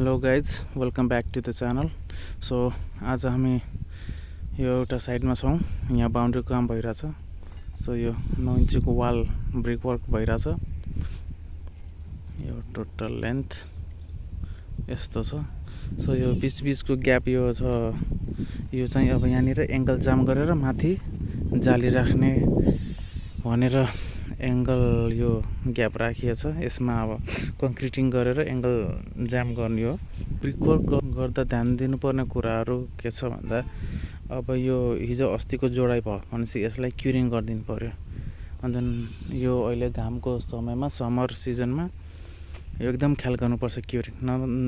Hello guys, welcome back to the channel. So आज हामी यो एउटा साइडमा छौँ। यहाँ बााउन्ड्री काम भइरहेछ। सो यो 9 इन्चीको वाल ब्रिक वर्क भइरहेछ। यो टोटल लेन्थ यस्तो छ। सो यो बिचको ग्याप यो छ, यो चाहिँ अब यहाँनिर एङ्गल जाम गरेर माथि जाली राख्ने भनेर एङ्गल यो ग्याप राखिएछ। यसमा अब कङ्क्रिटिङ गरेर एङ्गल जाम गर्ने हो। ब्रिक वर्क गर्दा ध्यान दिनुपर्ने कुराहरू के छ भन्दा, अब यो हिजो अस्तिको जोडाइ भयो भनेपछि यसलाई क्युरिङ गरिदिनु पर्यो। अन्त यो अहिले घामको समयमा समर सिजनमा यो एकदम ख्याल गर्नुपर्छ क्युरिङ,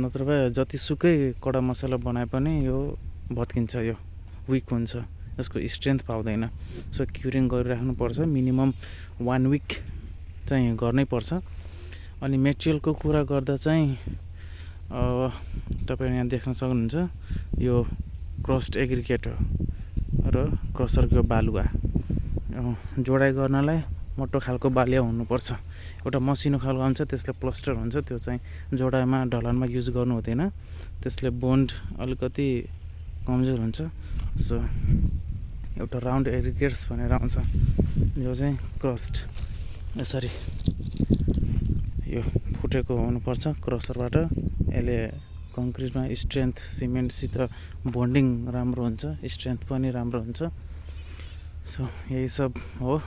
नत्र भए जतिसुकै कडा मसला बनाए पनि यो भत्किन्छ, यो विक हुन्छ, यसको स्ट्रेन्थ पाउँदैन। सो क्युरिङ गरिराख्नुपर्छ, मिनिमम 1 विक चाहिँ गर्नै पर्छ। अनि मेटेरियलको कुरा गर्दा चाहिँ तपाईँले यहाँ देख्न सक्नुहुन्छ, यो क्रस्ड एग्रिगेट हो र क्रसरको बालुवा। जोडाइ गर्नलाई मोटो खालको बालिया हुनुपर्छ। एउटा मसिनो खालको हुन्छ, त्यसले प्लास्टर हुन्छ, त्यो चाहिँ जोडाइमा ढलानमा युज गर्नु हुँदैन, त्यसले बोन्ड अलिकति कमजोर हुन्छ। सो एउटा राउन्ड एग्रिगेट्स भनेर आउँछ, यो चाहिँ क्रस्ड यसरी यो फुटेको हुनुपर्छ क्रसरबाट। यसले कङ्क्रिटमा स्ट्रेन्थ, सिमेन्टसित बोन्डिङ राम्रो हुन्छ, स्ट्रेन्थ पनि राम्रो हुन्छ। सो यही सब हो।